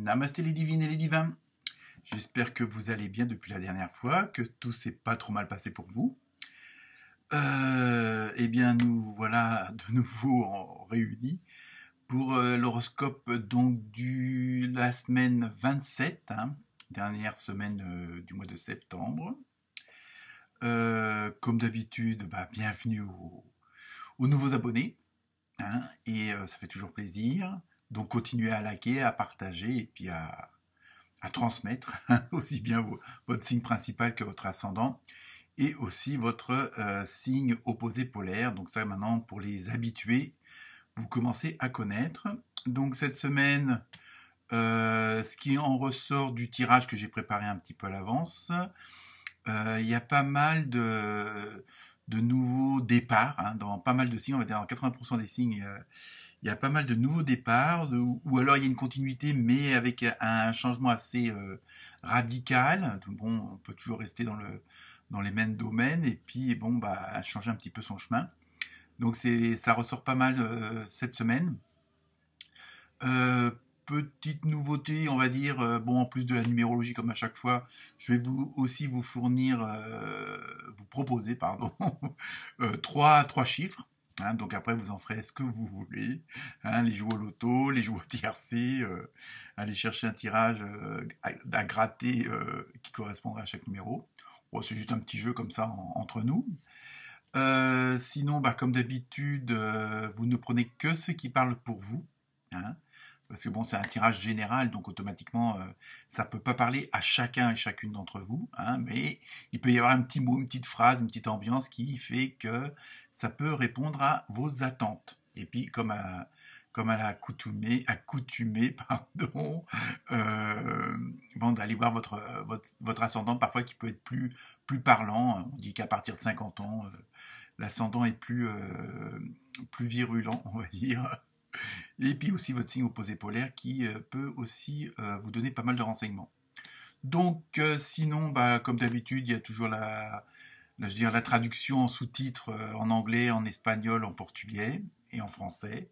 Namasté les divines et les divins. J'espère que vous allez bien depuis la dernière fois, que tout s'est pas trop mal passé pour vous. Eh bien, nous voilà de nouveau réunis pour l'horoscope donc la semaine 27, dernière semaine du mois de septembre. Comme d'habitude, bienvenue aux nouveaux abonnés, et ça fait toujours plaisir. Donc continuez à liker, à partager et puis à transmettre aussi bien votre signe principal que votre ascendant et aussi votre signe opposé polaire. Donc ça maintenant pour les habitués, vous commencez à connaître. Donc cette semaine, ce qui en ressort du tirage que j'ai préparé un petit peu à l'avance, il y a pas mal de nouveaux départs, dans pas mal de signes, on va dire dans 80% des signes. Il y a pas mal de nouveaux départs, ou alors il y a une continuité, mais avec un changement assez radical. Donc, bon, on peut toujours rester dans les mêmes domaines, et puis bon, changer un petit peu son chemin. Donc ça ressort pas mal cette semaine. Euh, Petite nouveauté, on va dire, bon, en plus de la numérologie comme à chaque fois, je vais aussi vous fournir, vous proposer, pardon, trois chiffres. Donc après, vous en ferez ce que vous voulez. Les jouer au loto, les jouer au tiercé, aller chercher un tirage à gratter qui correspondra à chaque numéro. Bon, c'est juste un petit jeu comme ça entre nous. Sinon, comme d'habitude, vous ne prenez que ce qui parle pour vous. Parce que bon, c'est un tirage général, donc automatiquement, ça ne peut pas parler à chacun et chacune d'entre vous, mais il peut y avoir un petit mot, une petite phrase, une petite ambiance qui fait que ça peut répondre à vos attentes. Et puis, comme à l'accoutumée, pardon, bon, d'aller voir votre ascendant, parfois qui peut être plus parlant. On dit qu'à partir de 50 ans, l'ascendant est plus virulent, on va dire. Et puis aussi votre signe opposé polaire qui peut aussi vous donner pas mal de renseignements. Donc sinon, comme d'habitude, il y a toujours je veux dire, la traduction en sous-titres en anglais, en espagnol, en portugais et en français,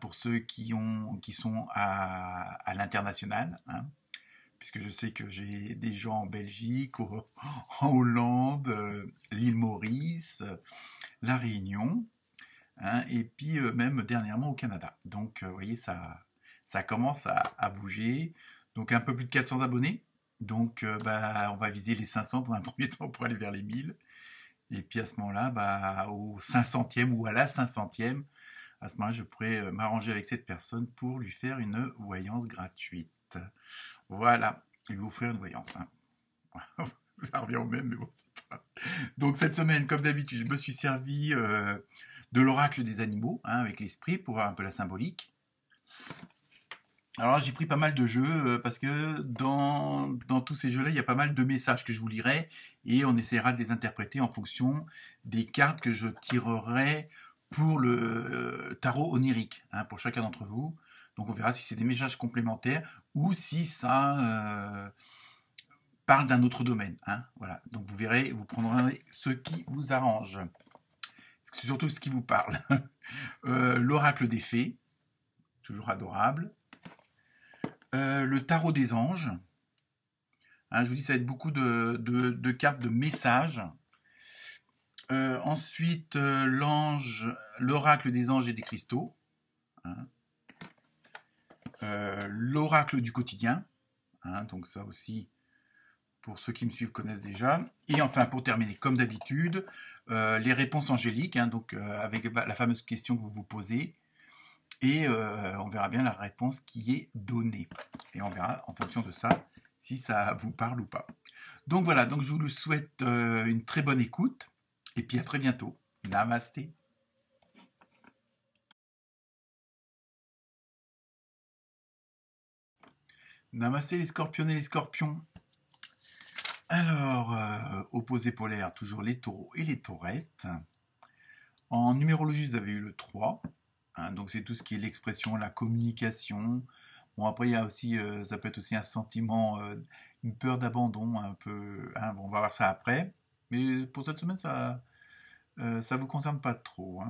pour ceux qui sont à l'international, puisque je sais que j'ai des gens en Belgique, en Hollande, l'île Maurice, la Réunion, et puis même dernièrement au Canada. Donc vous voyez, ça commence à bouger. Donc un peu plus de 400 abonnés. Donc on va viser les 500 dans un premier temps pour aller vers les 1000. Et puis à ce moment-là, au 500e ou à la 500e, à ce moment-là, je pourrais m'arranger avec cette personne pour lui faire une voyance gratuite. Voilà, je vais vous offrir une voyance. Ça revient au même, mais bon, c'est pas. Donc cette semaine, comme d'habitude, je me suis servi de l'oracle des animaux, avec l'esprit, pour voir un peu la symbolique. Alors j'ai pris pas mal de jeux, parce que dans tous ces jeux-là, il y a pas mal de messages que je vous lirai, et on essaiera de les interpréter en fonction des cartes que je tirerai pour le tarot onirique, pour chacun d'entre vous. Donc on verra si c'est des messages complémentaires, ou si ça parle d'un autre domaine. Voilà. Donc vous verrez, vous prendrez ce qui vous arrange. C'est surtout ce qui vous parle. L'oracle des fées, toujours adorable. Le tarot des anges. Je vous dis, ça va être beaucoup de cartes de messages. Ensuite, l'oracle des anges et des cristaux. L'oracle du quotidien. Donc ça aussi, pour ceux qui me suivent connaissent déjà. Et enfin, pour terminer, comme d'habitude, les réponses angéliques, donc avec la fameuse question que vous vous posez. Et on verra bien la réponse qui est donnée. Et on verra en fonction de ça si ça vous parle ou pas. Donc voilà, donc je vous souhaite une très bonne écoute. Et puis à très bientôt. Namasté. Namasté les scorpions et les scorpions. Alors, opposé polaire, toujours les taureaux et les taurettes. En numérologie, vous avez eu le 3. Donc c'est tout ce qui est l'expression, la communication. Bon, après, il y a aussi, ça peut être aussi un sentiment, une peur d'abandon, un peu. Bon, on va voir ça après. Mais pour cette semaine, ça vous concerne pas trop.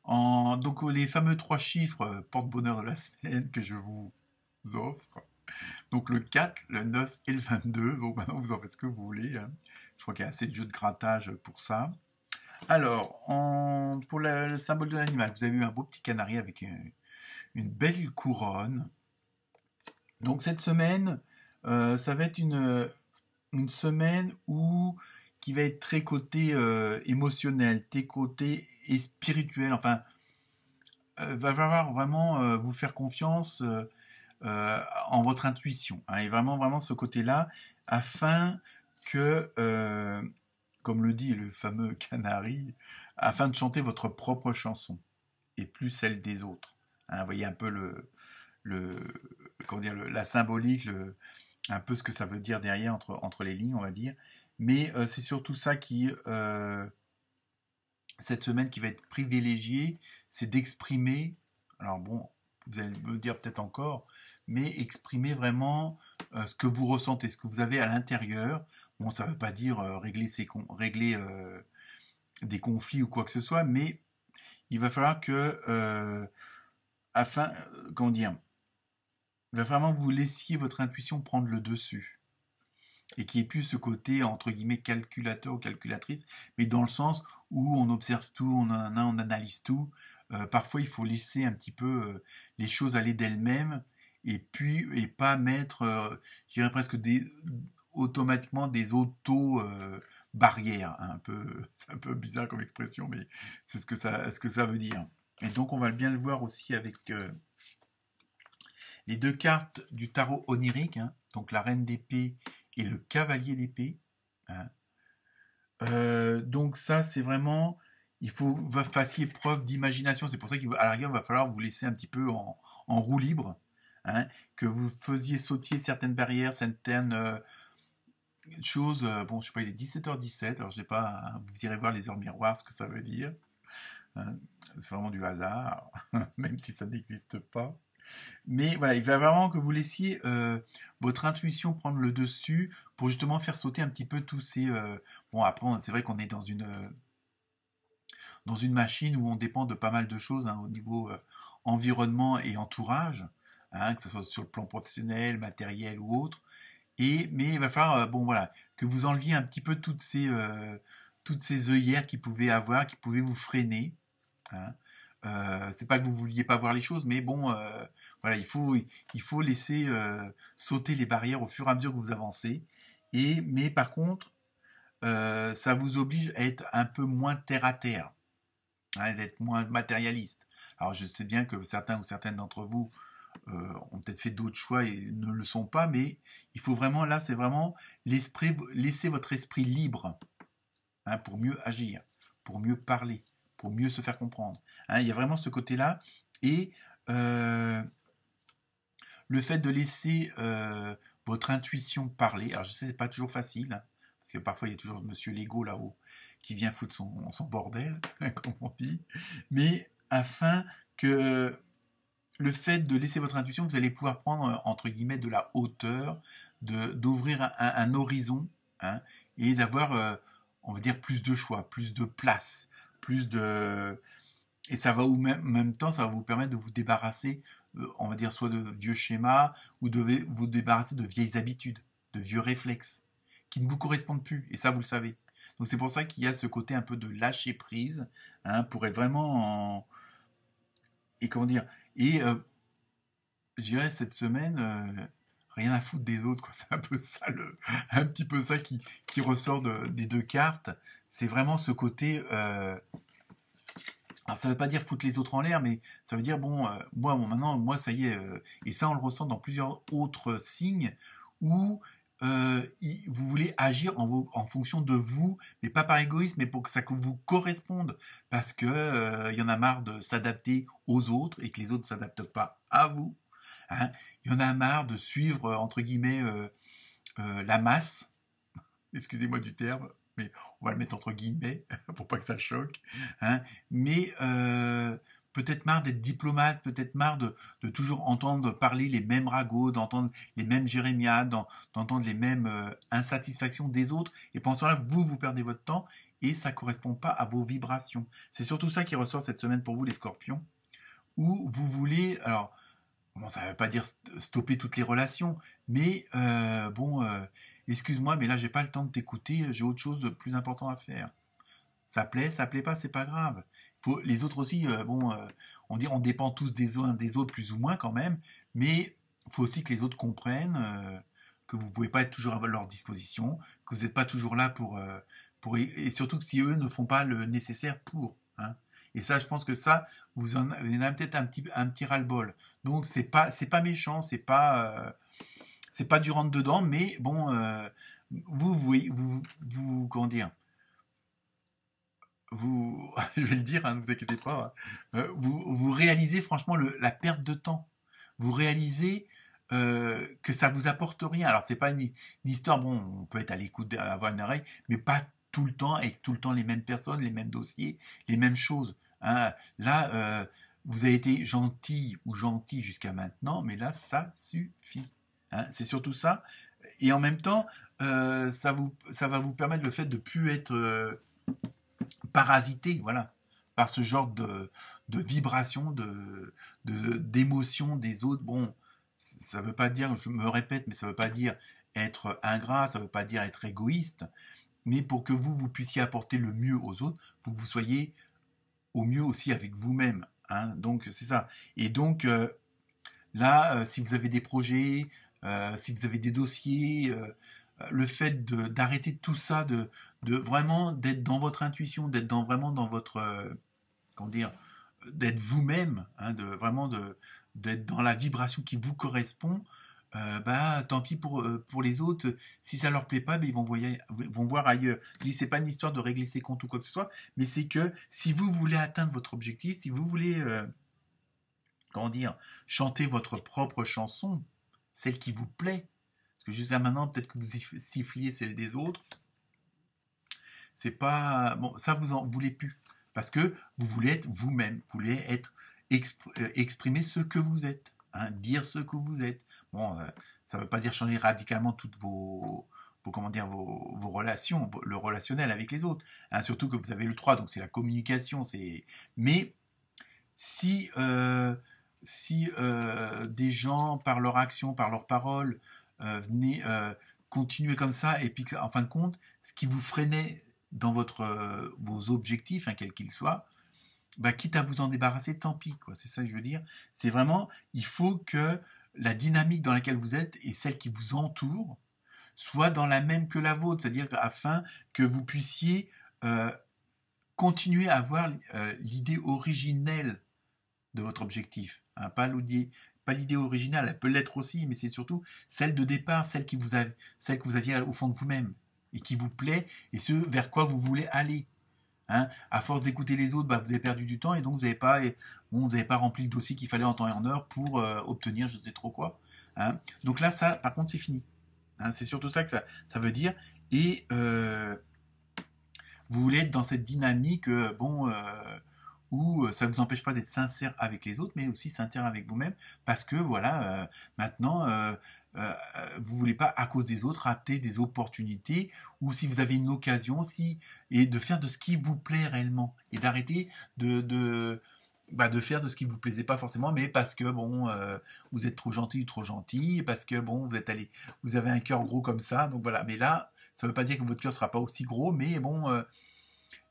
Donc les fameux 3 chiffres porte-bonheur de la semaine que je vous offre. Donc le 4, le 9 et le 22. Donc maintenant, vous en faites ce que vous voulez, hein. Je crois qu'il y a assez de jeux de grattage pour ça. Alors, pour le symbole de l'animal, vous avez eu un beau petit canari avec une belle couronne. Donc cette semaine, ça va être une semaine qui va être très côté émotionnel, très côté et spirituel. Enfin, va falloir vraiment vous faire confiance en votre intuition, hein, et vraiment, vraiment ce côté-là, afin que, comme le dit le fameux canari, afin de chanter votre propre chanson et plus celle des autres. Hein, vous voyez un peu le, comment dire, la symbolique, un peu ce que ça veut dire derrière entre les lignes, on va dire. Mais c'est surtout ça cette semaine qui va être privilégiée, c'est d'exprimer, alors bon, vous allez me dire peut-être encore, mais exprimer vraiment ce que vous ressentez, ce que vous avez à l'intérieur. Bon, ça ne veut pas dire régler des conflits ou quoi que ce soit, mais il va falloir que, comment dire, il va vraiment que vous laissiez votre intuition prendre le dessus. Et qu'il n'y ait plus ce côté, entre guillemets, calculateur ou calculatrice, mais dans le sens où on observe tout, on analyse tout. Parfois, il faut laisser un petit peu les choses aller d'elles-mêmes, et pas mettre, je dirais presque automatiquement des auto-barrières. Hein, c'est un peu bizarre comme expression, mais c'est ce que ça veut dire. Et donc, on va bien le voir aussi avec les deux cartes du tarot onirique, hein, donc la reine d'épée et le cavalier d'épée. Hein. Donc ça, c'est vraiment, il faut que vous fassiez preuve d'imagination. C'est pour ça qu'à la rigueur, il va falloir vous laisser un petit peu en roue libre, hein, que vous faisiez sauter certaines barrières, certaines choses. Bon, je sais pas, il est 17h17, alors je sais pas, hein, vous irez voir les heures miroirs, ce que ça veut dire. Hein. C'est vraiment du hasard, même si ça n'existe pas. Mais voilà, il va vraiment que vous laissiez votre intuition prendre le dessus pour justement faire sauter un petit peu tous ces... Bon, après, c'est vrai qu'on est dans une machine où on dépend de pas mal de choses, hein, au niveau environnement et entourage, hein, que ce soit sur le plan professionnel, matériel ou autre. Mais il va falloir, bon voilà, que vous enleviez un petit peu toutes ces œillères qui pouvaient vous freiner. Hein. C'est pas que vous vouliez pas voir les choses, mais bon, voilà, il faut laisser sauter les barrières au fur et à mesure que vous avancez. Mais par contre, ça vous oblige à être un peu moins terre à terre, hein, d'être moins matérialiste. Alors je sais bien que certains ou certaines d'entre vous ont peut-être fait d'autres choix et ne le sont pas, mais il faut vraiment, là, c'est vraiment laisser votre esprit libre, hein, pour mieux agir, pour mieux parler, pour mieux se faire comprendre. Hein, il y a vraiment ce côté-là. Et le fait de laisser votre intuition parler, alors je sais, c'est pas toujours facile, hein, parce que parfois il y a toujours Monsieur Lego là-haut qui vient foutre son bordel, comme on dit, mais afin que le fait de laisser votre intuition, vous allez pouvoir prendre, entre guillemets, de la hauteur, d'ouvrir un horizon, hein, et d'avoir, on va dire, plus de choix, plus de place, plus de... Et ça va, en même temps, ça va vous permettre de vous débarrasser, on va dire, soit de vieux schémas, ou de vous débarrasser de vieilles habitudes, de vieux réflexes, qui ne vous correspondent plus, et ça, vous le savez. Donc c'est pour ça qu'il y a ce côté un peu de lâcher prise, hein, pour être vraiment en... Et comment dire, et je dirais cette semaine, rien à foutre des autres, quoi. C'est un peu ça, un petit peu ça qui ressort des deux cartes. C'est vraiment ce côté. Alors ça veut pas dire foutre les autres en l'air, mais ça veut dire bon, maintenant, moi ça y est, et ça on le ressent dans plusieurs autres signes où vous voulez agir en fonction de vous, mais pas par égoïsme, mais pour que ça vous corresponde, parce que il y en a marre de s'adapter aux autres et que les autres ne s'adaptent pas à vous. Hein. Il y en a marre de suivre, entre guillemets, la masse. Excusez-moi du terme, mais on va le mettre entre guillemets pour pas que ça choque. Hein. Mais peut-être marre d'être diplomate, peut-être marre de toujours entendre parler les mêmes ragots, d'entendre les mêmes jérémiades, d'entendre les mêmes insatisfactions des autres. Et pendant ce temps-là, vous perdez votre temps et ça ne correspond pas à vos vibrations. C'est surtout ça qui ressort cette semaine pour vous, les scorpions, où vous voulez... Alors, bon, ça ne veut pas dire stopper toutes les relations, mais bon, excuse-moi, mais là, j'ai pas le temps de t'écouter, j'ai autre chose de plus important à faire. Ça plaît pas, c'est pas grave. Les autres aussi, bon, on dit on dépend tous des uns des autres plus ou moins quand même, mais il faut aussi que les autres comprennent que vous pouvez pas être toujours à leur disposition, que vous n'êtes pas toujours là et surtout que si eux ne font pas le nécessaire pour. Hein. Et ça, je pense que ça, vous en avez peut-être un petit ras-le-bol. Donc c'est pas méchant, c'est pas du rentre dedans, mais bon, comment dire, je vais le dire, hein, ne vous inquiétez pas, vous réalisez franchement la perte de temps. Vous réalisez que ça vous apporte rien. Alors c'est pas une histoire, bon, on peut être à l'écoute, avoir une oreille, mais pas tout le temps, avec tout le temps les mêmes personnes, les mêmes dossiers, les mêmes choses. Hein. Là, vous avez été gentil ou gentil jusqu'à maintenant, mais là, ça suffit. Hein. C'est surtout ça. Et en même temps, ça va vous permettre le fait de plus être parasité, voilà, par ce genre de vibration, d'émotion des autres. Bon, ça veut pas dire, je me répète, mais ça veut pas dire être ingrat, ça veut pas dire être égoïste, mais pour que vous puissiez apporter le mieux aux autres, faut que vous soyez au mieux aussi avec vous-même. Hein. Donc c'est ça. Et donc là, si vous avez des projets, si vous avez des dossiers, le fait d'arrêter tout ça, de vraiment d'être dans votre intuition, d'être vraiment dans votre, comment dire, d'être vous-même, hein, d'être dans la vibration qui vous correspond, bah tant pis pour les autres. Si ça leur plaît pas, bah, vont voir ailleurs. Je dis, c'est pas une histoire de régler ses comptes ou quoi que ce soit, mais c'est que si vous voulez atteindre votre objectif, si vous voulez, comment dire, chanter votre propre chanson, celle qui vous plaît, parce que jusqu'à maintenant, peut-être que vous siffliez celle des autres, c'est pas bon, ça vous en voulez plus, parce que vous voulez être vous-même, vous voulez être exprimer ce que vous êtes, hein, dire ce que vous êtes. Bon, ça ne veut pas dire changer radicalement toutes comment dire, vos relations, le relationnel avec les autres, hein, surtout que vous avez le 3, donc c'est la communication, mais si des gens, par leur action, par leurs paroles, venaient continuer comme ça, et puis en fin de compte, ce qui vous freinait dans vos objectifs, hein, quels qu'ils soient, bah, quitte à vous en débarrasser, tant pis, quoi. C'est ça que je veux dire. C'est vraiment, il faut que la dynamique dans laquelle vous êtes et celle qui vous entoure soit dans la même que la vôtre, c'est-à-dire afin que vous puissiez continuer à avoir l'idée originelle de votre objectif. Hein, pas l'idée originale, elle peut l'être aussi, mais c'est surtout celle de départ, celle que vous aviez au fond de vous-même et qui vous plaît et ce vers quoi vous voulez aller. Hein, à force d'écouter les autres, bah, vous avez perdu du temps et donc vous n'avez pas rempli le dossier qu'il fallait en temps et en heure pour obtenir je sais trop quoi. Hein. Donc là, ça, par contre, c'est fini. Hein, c'est surtout ça que ça veut dire. Et vous voulez être dans cette dynamique, où ça ne vous empêche pas d'être sincère avec les autres, mais aussi sincère avec vous-même, parce que voilà, maintenant, vous voulez pas, à cause des autres, rater des opportunités, ou si vous avez une occasion, et de faire de ce qui vous plaît réellement, et d'arrêter de faire de ce qui vous plaisait pas forcément, mais parce que bon, vous êtes trop gentil ou trop gentil, parce que bon, vous avez un cœur gros comme ça, donc voilà. Mais là, ça veut pas dire que votre cœur sera pas aussi gros, mais bon,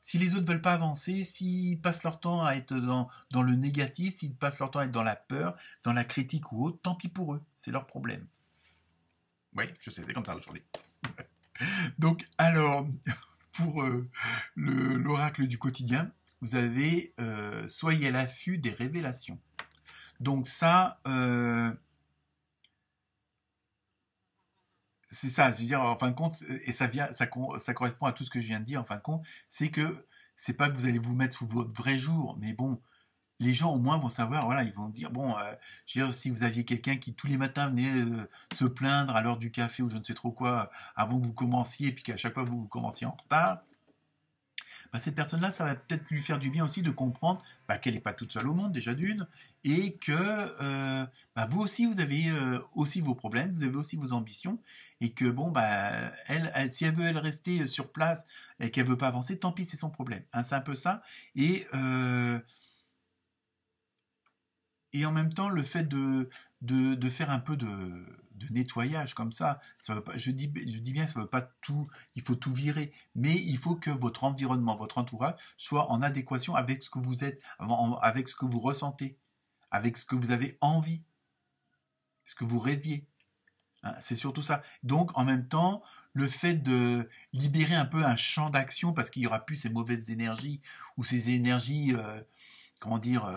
si les autres veulent pas avancer, s'ils passent leur temps à être dans le négatif, s'ils passent leur temps à être dans la peur, dans la critique ou autre, tant pis pour eux, c'est leur problème. Oui, je sais, c'est comme ça aujourd'hui. Donc, alors, pour l'oracle du quotidien, vous avez soyez à l'affût des révélations. Donc ça, c'est ça, c'est-à-dire en fin de compte, et ça correspond à tout ce que je viens de dire. En fin de compte, c'est que c'est pas que vous allez vous mettre sous votre vrai jour, mais bon, les gens au moins vont savoir, voilà, ils vont dire, bon, je veux dire, si vous aviez quelqu'un qui tous les matins venait se plaindre à l'heure du café ou je ne sais trop quoi, avant que vous commenciez, et puis qu'à chaque fois vous commenciez en retard, bah, cette personne-là, ça va peut-être lui faire du bien aussi de comprendre bah, qu'elle n'est pas toute seule au monde, déjà d'une, et que bah, vous aussi, vous avez aussi vos problèmes, vous avez aussi vos ambitions, et que bon, bah, si elle veut rester sur place et qu'elle veut pas avancer, tant pis, c'est son problème. Hein, c'est un peu ça. Et en même temps, le fait de faire un peu de nettoyage comme ça. Ça veut pas, je dis bien, ça veut pas tout, il faut tout virer, mais il faut que votre environnement, votre entourage soit en adéquation avec ce que vous êtes, avec ce que vous ressentez, avec ce que vous avez envie, ce que vous rêviez. Hein, c'est surtout ça. Donc, en même temps, le fait de libérer un peu un champ d'action, parce qu'il n'y aura plus ces mauvaises énergies ou ces énergies, comment dire,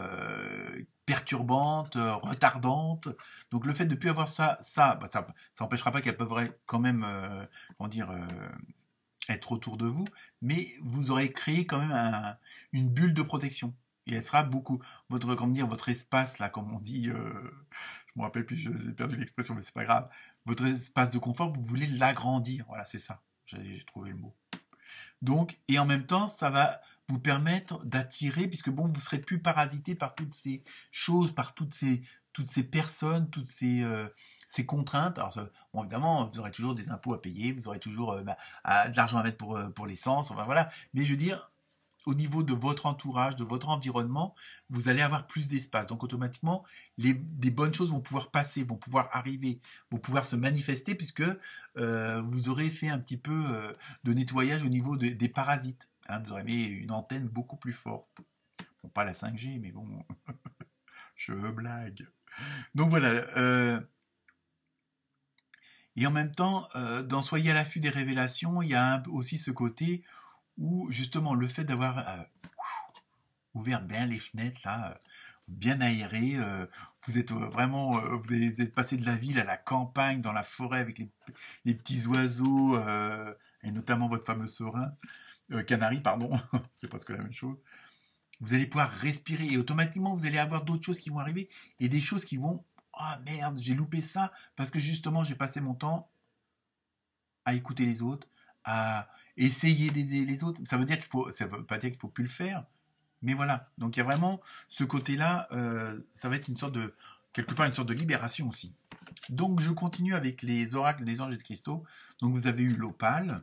perturbantes, retardantes. Donc, le fait de ne plus avoir bah, ça n'empêchera pas qu'elles peuvent quand même, comment dire, être autour de vous, mais vous aurez créé quand même une bulle de protection. Et elle sera beaucoup, comment dire, votre espace, là, comme on dit, je me rappelle plus, j'ai perdu l'expression, mais c'est pas grave. Votre espace de confort, vous voulez l'agrandir. Voilà, c'est ça. J'ai trouvé le mot. Donc, et en même temps, ça va vous permettre d'attirer, puisque bon, vous serez plus parasité par toutes ces choses, par toutes ces personnes, toutes ces contraintes. Alors, bon, évidemment, vous aurez toujours des impôts à payer, vous aurez toujours de l'argent à mettre pour l'essence, enfin voilà. Mais je veux dire, au niveau de votre entourage, de votre environnement, vous allez avoir plus d'espace. Donc automatiquement, des bonnes choses vont pouvoir passer, vont pouvoir arriver, vont pouvoir se manifester puisque vous aurez fait un petit peu de nettoyage au niveau des parasites. Hein, vous aurez mis une antenne beaucoup plus forte. Bon, pas la 5G, mais bon, je blague. Donc voilà. Et en même temps, dans Soyez à l'affût des révélations, il y a aussi ce côté où justement le fait d'avoir ouvert bien les fenêtres là, bien aéré, vous êtes vraiment, vous êtes passé de la ville à la campagne, dans la forêt avec les petits oiseaux et notamment votre fameux serin, canari pardon, c'est presque la même chose. Vous allez pouvoir respirer et automatiquement vous allez avoir d'autres choses qui vont arriver et des choses qui vont, ah merde, j'ai loupé ça parce que justement j'ai passé mon temps à écouter les autres, à essayer d'aider les autres. Ça veut pas dire qu'il faut plus le faire, mais voilà. Donc il y a vraiment ce côté-là, ça va être quelque part une sorte de libération aussi. Donc je continue avec les oracles des anges et de cristaux. Donc vous avez eu l'opale.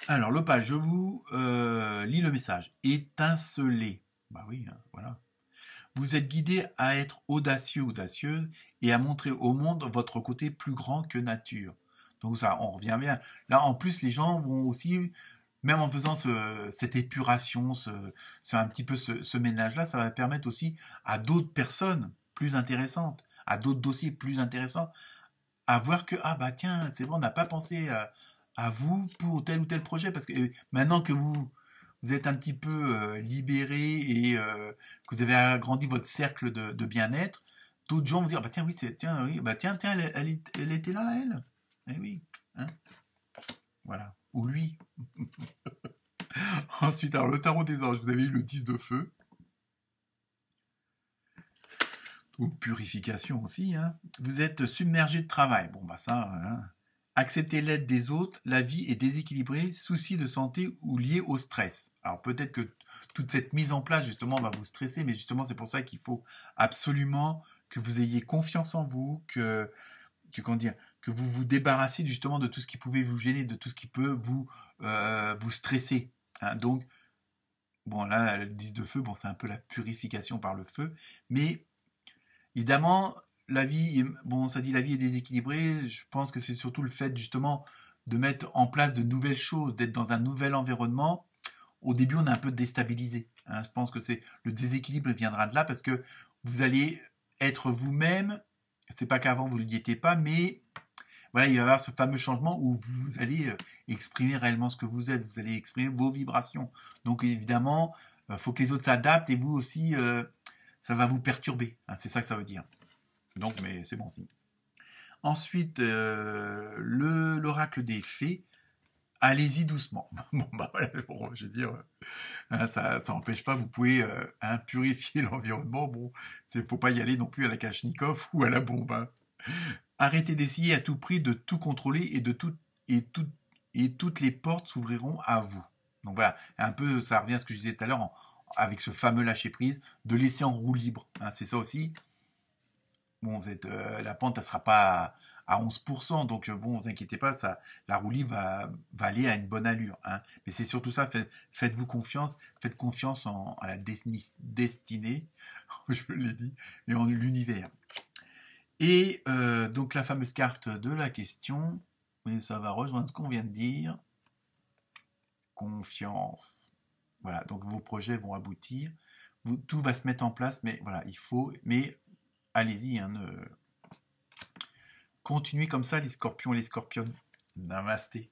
Alors l'opale, je vous lis le message. Étincelez. Bah oui, hein, voilà. Vous êtes guidé à être audacieux, audacieuse, et à montrer au monde votre côté plus grand que nature. Donc ça, on revient bien. Là, en plus, les gens vont aussi, même en faisant cette épuration, un petit peu ce ménage-là, ça va permettre aussi à d'autres personnes plus intéressantes, à d'autres dossiers plus intéressants, à voir que, ah bah tiens, c'est vrai, on n'a pas pensé à vous pour tel ou tel projet, parce que maintenant que vous êtes un petit peu libéré et que vous avez agrandi votre cercle de bien-être, d'autres gens vont dire, bah tiens, oui, tiens, elle était là, elle. Eh oui, hein, voilà. Ou lui. Ensuite, alors le tarot des anges, vous avez eu le 10 de feu. Donc purification aussi, hein. Vous êtes submergé de travail. Bon, bah ça, hein. Accepter l'aide des autres, la vie est déséquilibrée, soucis de santé ou liés au stress. Alors peut-être que toute cette mise en place justement va vous stresser, mais justement c'est pour ça qu'il faut absolument que vous ayez confiance en vous, comment dire, que vous vous débarrassiez justement de tout ce qui pouvait vous gêner, de tout ce qui peut vous stresser. Hein. Donc bon là le 10 de feu, bon c'est un peu la purification par le feu, mais évidemment la vie, bon, ça dit la vie est déséquilibrée. Je pense que c'est surtout le fait justement de mettre en place de nouvelles choses, d'être dans un nouvel environnement. Au début, on est un peu déstabilisé. Hein. Je pense que le déséquilibre viendra de là parce que vous allez être vous-même. C'est pas qu'avant vous ne l'étiez pas, mais voilà, il va y avoir ce fameux changement où vous allez exprimer réellement ce que vous êtes. Vous allez exprimer vos vibrations. Donc évidemment, il faut que les autres s'adaptent et vous aussi, ça va vous perturber. Hein. C'est ça que ça veut dire. Donc, mais c'est bon signe. Ensuite, l'oracle des fées, allez-y doucement. Bon, bah voilà, bon, je veux dire, ça n'empêche pas, vous pouvez purifier l'environnement. Bon, faut pas y aller non plus à la Kalachnikov ou à la bombe. Hein. Arrêtez d'essayer à tout prix de tout contrôler et toutes les portes s'ouvriront à vous. Donc voilà, un peu, ça revient à ce que je disais tout à l'heure avec ce fameux lâcher prise, de laisser en roue libre. Hein, c'est ça aussi. Bon, la pente, elle sera pas à 11%. Donc bon, vous inquiétez pas, ça, la roue libre va aller à une bonne allure. Hein. Mais c'est surtout ça, faites-vous confiance, faites confiance à la destinée, je l'ai dit, et en l'univers. Et donc la fameuse carte de la question, mais ça va rejoindre ce qu'on vient de dire. Confiance. Voilà, donc vos projets vont aboutir, tout va se mettre en place, mais voilà, il faut, mais allez-y, hein, continuez comme ça les scorpions et les scorpionnes. Namasté.